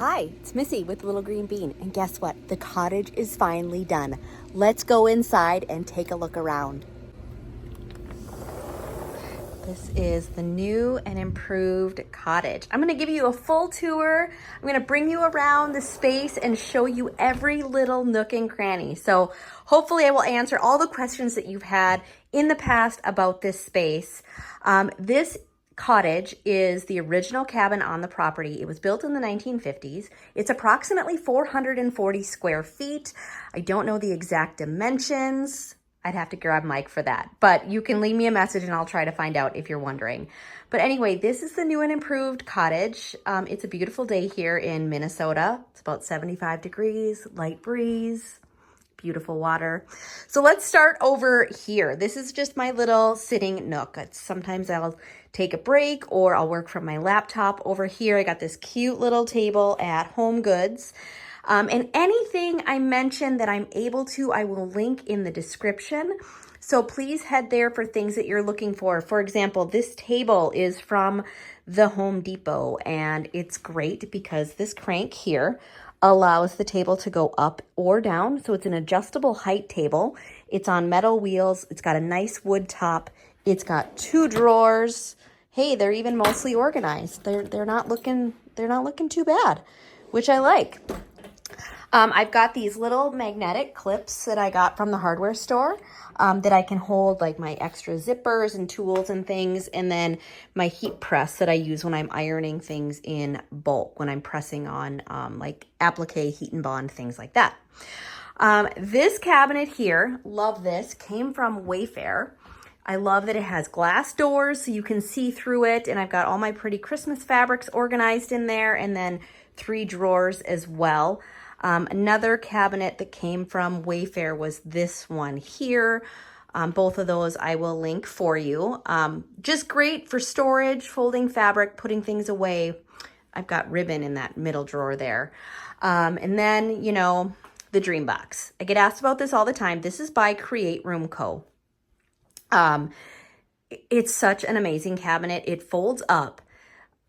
Hi, it's Missy with Little Green Bean, and guess what? The cottage is finally done. Let's go inside and take a look around. This is the new and improved cottage. I'm gonna give you a full tour. I'm gonna bring you around the space and show you every little nook and cranny. So hopefully I will answer all the questions that you've had in the past about this space. This cottage is the original cabin on the property. It was built in the 1950s. It's approximately 440 square feet. I don't know the exact dimensions. I'd have to grab Mike for that, but you can leave me a message and I'll try to find out if you're wondering. But anyway, this is the new and improved cottage. It's a beautiful day here in Minnesota. It's about 75 degrees, light breeze, beautiful water. So let's start over here. This is just my little sitting nook. Sometimes I'll take a break or I'll work from my laptop. Over here, I got this cute little table at Home Goods. And anything I mention that I'm able to, I will link in the description. So please head there for things that you're looking for. For example, this table is from the Home Depot, and it's great because this crank here allows the table to go up or down. So it's an adjustable height table. It's on metal wheels. It's got a nice wood top. It's got 2 drawers. Hey, they're even mostly organized. They're not looking too bad, which I like. I've got these little magnetic clips that I got from the hardware store that I can hold like my extra zippers and tools and things, and then my heat press that I use when I'm ironing things in bulk, when I'm pressing on like applique, heat and bond, things like that. This cabinet here, love this, came from Wayfair. I love that it has glass doors so you can see through it, and I've got all my pretty Christmas fabrics organized in there, and then 3 drawers as well. Another cabinet that came from Wayfair was this one here. Both of those I will link for you. Just great for storage, folding fabric, putting things away. I've got ribbon in that middle drawer there. And then, you know, the Dream Box. I get asked about this all the time. This is by Create Room Co. It's such an amazing cabinet. It folds up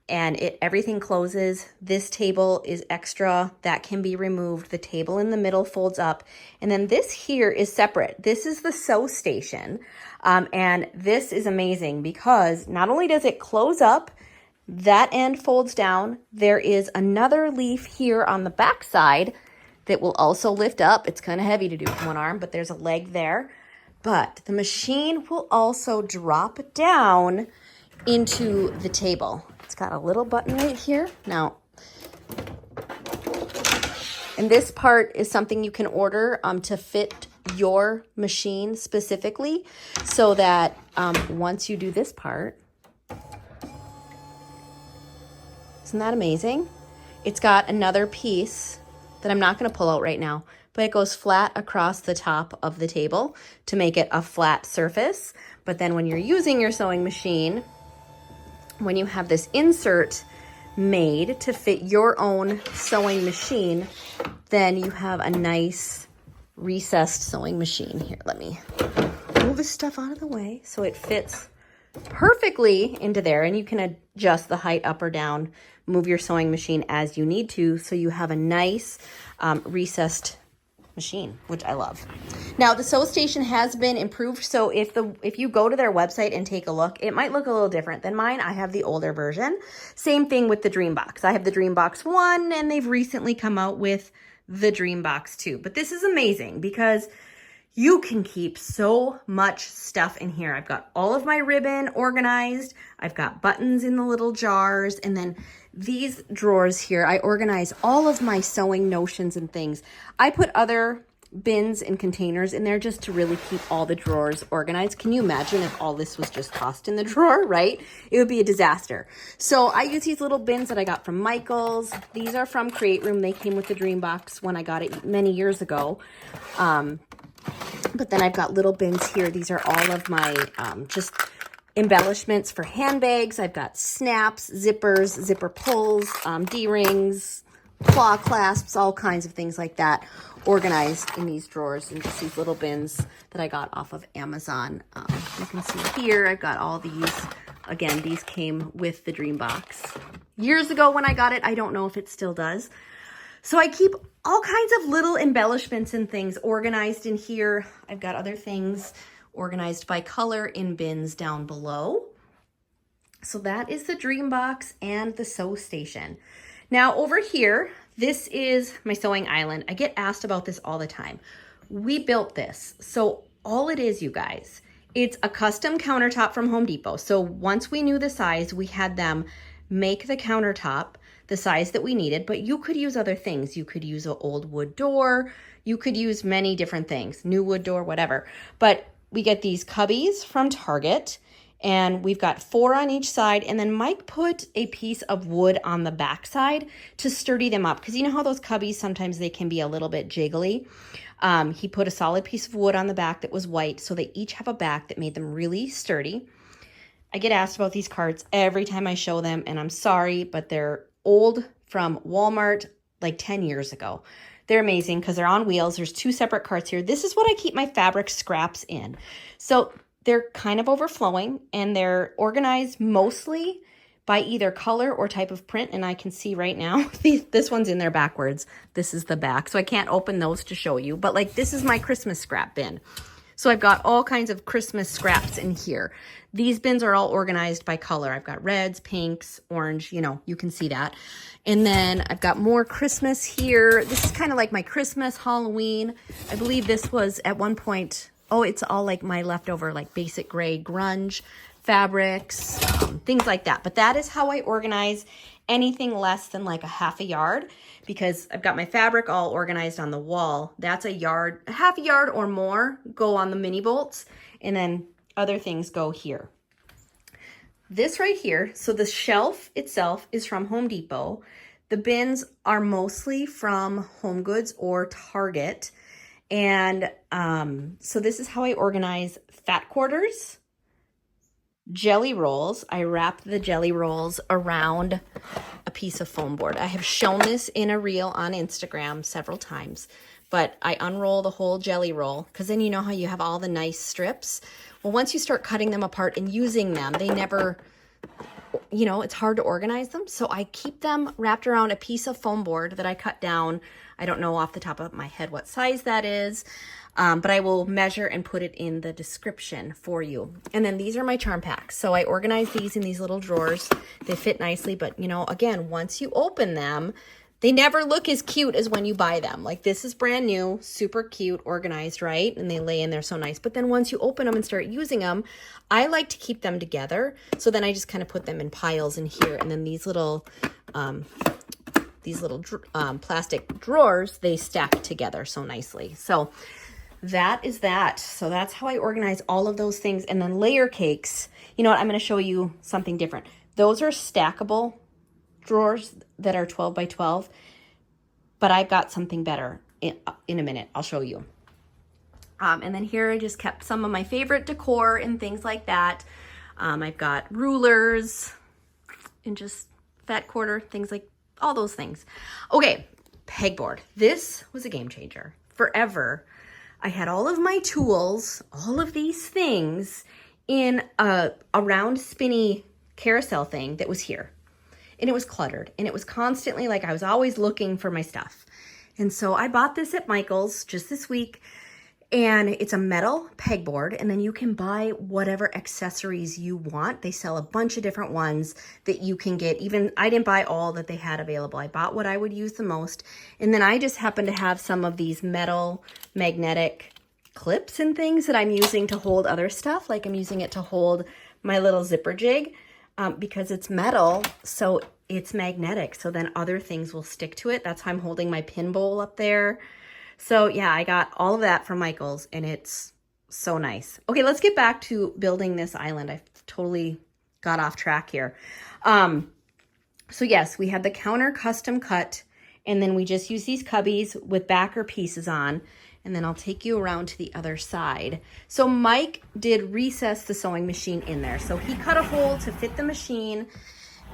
and everything closes. This table is extra. That can be removed. The table in the middle folds up. And then this here is separate. This is the sew station. And this is amazing because not only does it close up, that end folds down. There is another leaf here on the back side that will also lift up. It's kind of heavy to do with one arm, but there's a leg there. But the machine will also drop down into the table. It's got a little button right here. Now, and this part is something you can order to fit your machine specifically, so that once you do this part, isn't that amazing? It's got another piece that I'm not going to pull out right now, but it goes flat across the top of the table to make it a flat surface. But then when you're using your sewing machine, when you have this insert made to fit your own sewing machine, then you have a nice recessed sewing machine. Here, let me move this stuff out of the way so it fits perfectly into there, and you can adjust the height up or down, move your sewing machine as you need to, so you have a nice recessed machine, which I love. Now, the sew station has been improved, so if you go to their website and take a look, it might look a little different than mine. I have the older version. Same thing with the Dream Box. I have the Dream Box 1, and they've recently come out with the Dream Box 2. But this is amazing because you can keep so much stuff in here. I've got all of my ribbon organized. I've got buttons in the little jars, and then these drawers here, I organize all of my sewing notions and things. I put other bins and containers in there just to really keep all the drawers organized. Can you imagine if all this was just tossed in the drawer, right? It would be a disaster. So I use these little bins that I got from Michael's. These are from Create Room. They came with the Dream Box when I got it many years ago. But then I've got little bins here. These are all of my just embellishments for handbags. I've got snaps, zippers, zipper pulls, D-rings, claw clasps, all kinds of things like that organized in these drawers and just these little bins that I got off of Amazon. You can see here I've got all these. Again, these came with the Dream Box. years ago when I got it. I don't know if it still does. So I keep all kinds of little embellishments and things organized in here. I've got other things organized by color in bins down below. So that is the dream box and the sew station. Now over here, this is my sewing island. I get asked about this all the time. We built this. So all it is, you guys, it's a custom countertop from Home Depot. So once we knew the size, we had them make the countertop the size that we needed, but you could use other things. You could use an old wood door. You could use many different things, new wood door, whatever. But we get these cubbies from Target, and we've got 4 on each side. And then Mike put a piece of wood on the back side to sturdy them up. Because you know how those cubbies, sometimes they can be a little bit jiggly. He put a solid piece of wood on the back that was white, so they each have a back that made them really sturdy. I get asked about these carts every time I show them, and I'm sorry, but they're old from Walmart like 10 years ago. They're amazing because they're on wheels. There's 2 separate carts here. This is what I keep my fabric scraps in. So they're kind of overflowing, and they're organized mostly by either color or type of print. And I can see right now, this one's in there backwards. This is the back. So I can't open those to show you, but like this is my Christmas scrap bin. So I've got all kinds of Christmas scraps in here. These bins are all organized by color. I've got reds, pinks, orange, you know, you can see that. And then I've got more Christmas here. This is kind of like my Christmas, Halloween. I believe this was at one point, oh, it's all like my leftover, like basic gray grunge fabrics, things like that. But that is how I organize anything less than like a half a yard, because I've got my fabric all organized on the wall. That's a yard, a half a yard or more go on the mini bolts, and then other things go here. This right here, so the shelf itself is from Home Depot. The bins are mostly from Home Goods or Target. And so this is how I organize fat quarters, jelly rolls. I wrap the jelly rolls around a piece of foam board. I have shown this in a reel on Instagram several times, but I unroll the whole jelly roll because then you know how you have all the nice strips. Well, once you start cutting them apart and using them, they never, you know, it's hard to organize them. So I keep them wrapped around a piece of foam board that I cut down. I don't know off the top of my head what size that is, but I will measure and put it in the description for you. And then these are my charm packs. So I organize these in these little drawers. They fit nicely, but you know, again, once you open them, they never look as cute as when you buy them. Like this is brand new, super cute, organized, right? And they lay in there so nice. But then once you open them and start using them, I like to keep them together. So then I just kind of put them in piles in here. And then these little plastic drawers, they stack together so nicely. So that is that. So that's how I organize all of those things. And then layer cakes, you know what? I'm going to show you something different. Those are stackable drawers that are 12 by 12, but I've got something better in a minute. I'll show you. And then here I just kept some of my favorite decor and things like that. I've got rulers and just fat quarter, things like all those things. Okay, pegboard. This was a game changer. Forever, I had all of my tools, all of these things in a round spinny carousel thing that was here. And it was cluttered, and it was constantly like I was always looking for my stuff. And so I bought this at Michael's just this week, and it's a metal pegboard, and then you can buy whatever accessories you want. They sell a bunch of different ones that you can get. Even I didn't buy all that they had available. I bought what I would use the most, and then I just happen to have some of these metal magnetic clips and things that I'm using to hold other stuff. Like I'm using it to hold my little zipper jig. Because it's metal, so it's magnetic, so then other things will stick to it. That's how I'm holding my pin bowl up there. So yeah, I got all of that from Michael's, and it's so nice. Okay, let's get back to building this island. I totally got off track here. So yes, we had the counter custom cut, and then we just use these cubbies with backer pieces on. And then I'll take you around to the other side. So Mike did recess the sewing machine in there. So he cut a hole to fit the machine,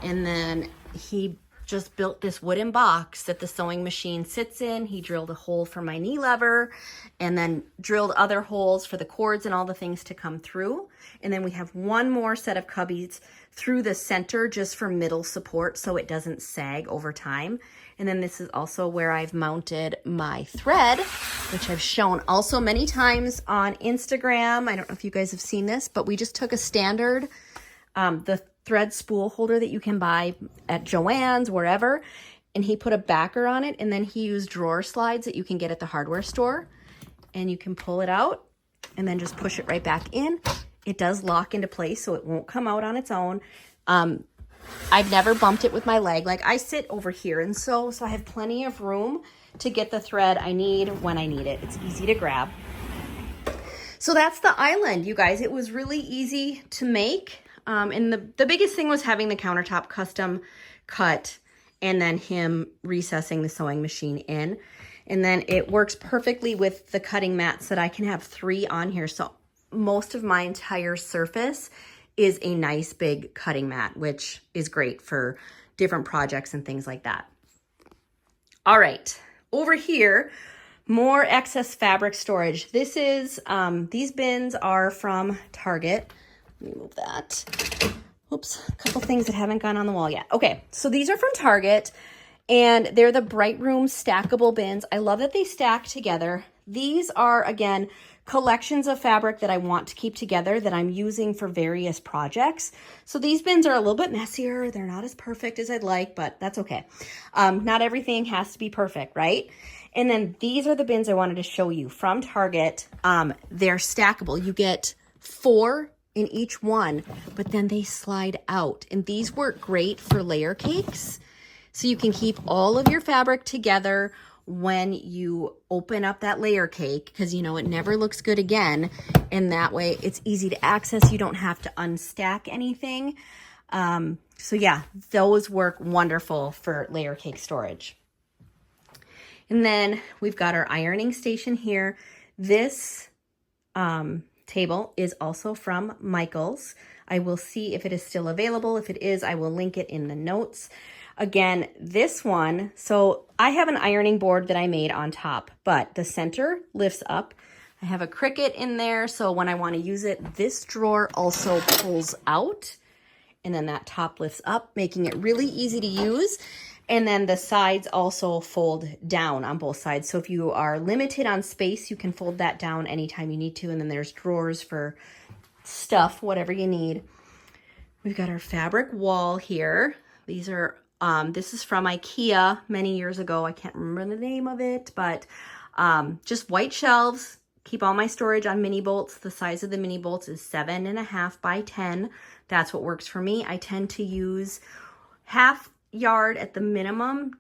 and then he just built this wooden box that the sewing machine sits in. He drilled a hole for my knee lever and then drilled other holes for the cords and all the things to come through. And then we have one more set of cubbies through the center just for middle support so it doesn't sag over time. And then this is also where I've mounted my thread, which I've shown also many times on Instagram. I don't know if you guys have seen this, but we just took a standard, the thread spool holder that you can buy at Joann's, wherever, and he put a backer on it, and then he used drawer slides that you can get at the hardware store, and you can pull it out and then just push it right back in. It does lock into place, so it won't come out on its own. I've never bumped it with my leg. Like, I sit over here and so I have plenty of room to get the thread I need when I need it. It's easy to grab. So that's the island, you guys. It was really easy to make. And the biggest thing was having the countertop custom cut and then him recessing the sewing machine in. And then it works perfectly with the cutting mats that I can have 3 on here. So most of my entire surface is a nice big cutting mat, which is great for different projects and things like that. All right, over here, more excess fabric storage. This is, these bins are from Target. Let me move that. Oops, a couple things that haven't gone on the wall yet. Okay, so these are from Target, and they're the Bright Room stackable bins. I love that they stack together. These are, again, collections of fabric that I want to keep together that I'm using for various projects. So these bins are a little bit messier. They're not as perfect as I'd like, but that's okay. Not everything has to be perfect, right? And then these are the bins I wanted to show you from Target. They're stackable. You get 4 in each one, but then they slide out. And these work great for layer cakes. So you can keep all of your fabric together when you open up that layer cake, because you know it never looks good again, and that way it's easy to access. You don't have to unstack anything. So yeah, those work wonderful for layer cake storage. And then we've got our ironing station here. This table is also from Michael's. I will see if it is still available. If it is, I will link it in the notes. Again, this one, so I have an ironing board that I made on top, but the center lifts up. I have a Cricut in there, so when I want to use it, this drawer also pulls out, and then that top lifts up, making it really easy to use. And then the sides also fold down on both sides. So if you are limited on space, you can fold that down anytime you need to. And then there's drawers for stuff, whatever you need. We've got our fabric wall here. These are this is from IKEA many years ago. I can't remember the name of it, but just white shelves. Keep all my storage on mini bolts. The size of the mini bolts is 7.5 by 10. That's what works for me. I tend to use half yard at the minimum.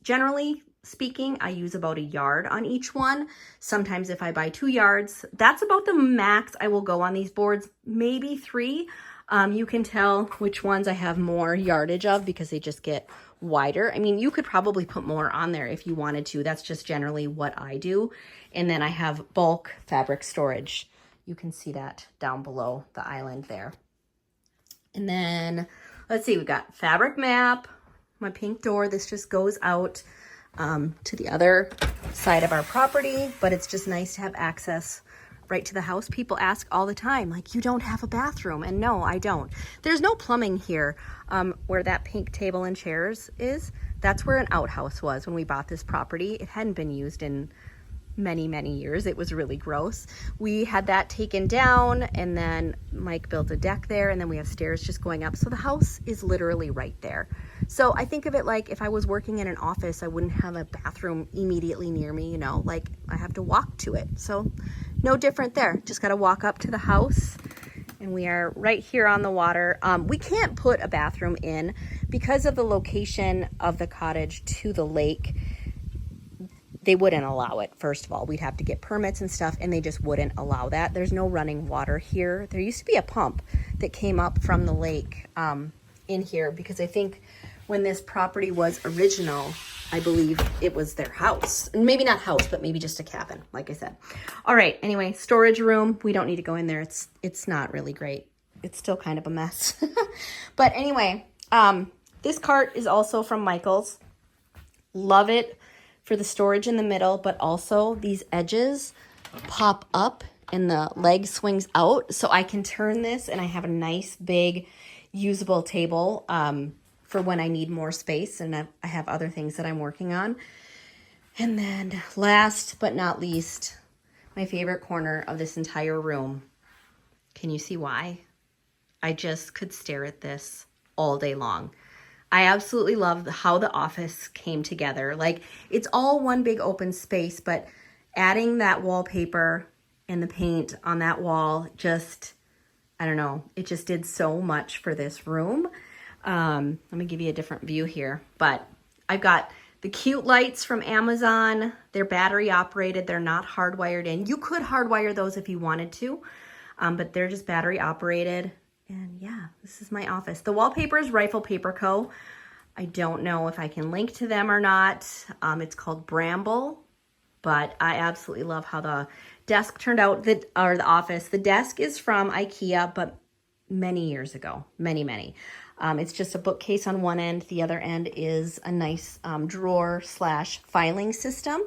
Generally speaking, I use about a yard on each one. Sometimes if I buy 2 yards, that's about the max I will go on these boards, maybe 3. You can tell which ones I have more yardage of because they just get wider. I mean, you could probably put more on there if you wanted to. That's just generally what I do. And then I have bulk fabric storage. You can see that down below the island there. And then let's see, we've got fabric map, my pink door. This just goes out to the other side of our property, but it's just nice to have access right to the house. People ask all the time, like, you don't have a bathroom. And no, I don't. There's no plumbing here. Where that pink table and chairs is, that's where an outhouse was when we bought this property. It hadn't been used in many, many years. It was really gross. We had that taken down, and then Mike built a deck there, and then we have stairs just going up. So the house is literally right there. So I think of it like if I was working in an office, I wouldn't have a bathroom immediately near me, you know, like I have to walk to it. So no different there. Just got to walk up to the house, and we are right here on the water. We can't put a bathroom in because of the location of the cottage to the lake. They wouldn't allow it. First of all, we'd have to get permits and stuff, and they just wouldn't allow that. There's no running water here. There used to be a pump that came up from the lake in here, because I think when this property was original, I believe it was their house. Maybe not house, but maybe just a cabin, like I said. All right, anyway, storage room. We don't need to go in there. It's not really great. It's still kind of a mess. But anyway, This cart is also from Michael's. Love it for the storage in the middle, but also these edges pop up and the leg swings out, so I can turn this and I have a nice big usable table for when I need more space and I have other things that I'm working on. And then last but not least, my favorite corner of this entire room. Can you see why? I just could stare at this all day long. I absolutely love how the office came together. Like, it's all one big open space, but adding that wallpaper and the paint on that wall just, I don't know, it just did so much for this room. Let me give you a different view here, but I've got the cute lights from Amazon. They're battery operated. They're not hardwired in. You could hardwire those if you wanted to, but they're just battery operated. And yeah, this is my office. The wallpaper is Rifle Paper Co. I don't know if I can link to them or not. It's called Bramble, but I absolutely love how the desk turned out, the office. The desk is from IKEA, but many years ago, many. It's just a bookcase on one end. The other end is a nice drawer / filing system.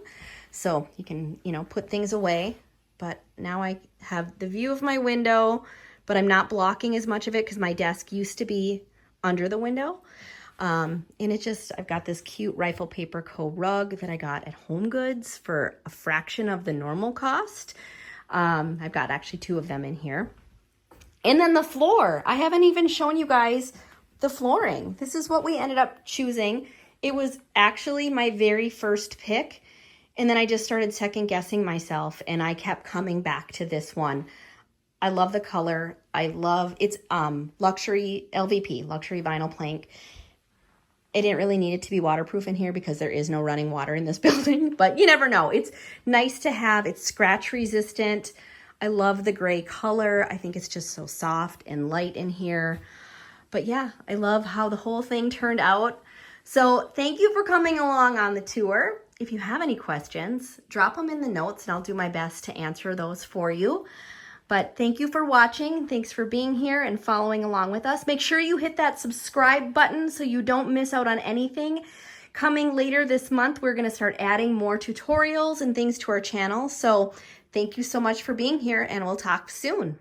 So you can, put things away. But now I have the view of my window, but I'm not blocking as much of it because my desk used to be under the window. And I've got this cute Rifle Paper Co. rug that I got at Home Goods for a fraction of the normal cost. I've got actually 2 of them in here. And then the floor. I haven't even shown you guys the flooring. This is what we ended up choosing. It was actually my very first pick. And then I just started second guessing myself and I kept coming back to this one. I love the color. It's luxury LVP, luxury vinyl plank. It didn't really need it to be waterproof in here because there is no running water in this building, but you never know. It's nice to have. It's scratch resistant. I love the gray color. I think it's just so soft and light in here. But yeah, I love how the whole thing turned out. So thank you for coming along on the tour. If you have any questions, drop them in the notes and I'll do my best to answer those for you. But thank you for watching. Thanks for being here and following along with us. Make sure you hit that subscribe button so you don't miss out on anything. Coming later this month, we're going to start adding more tutorials and things to our channel. So thank you so much for being here and we'll talk soon.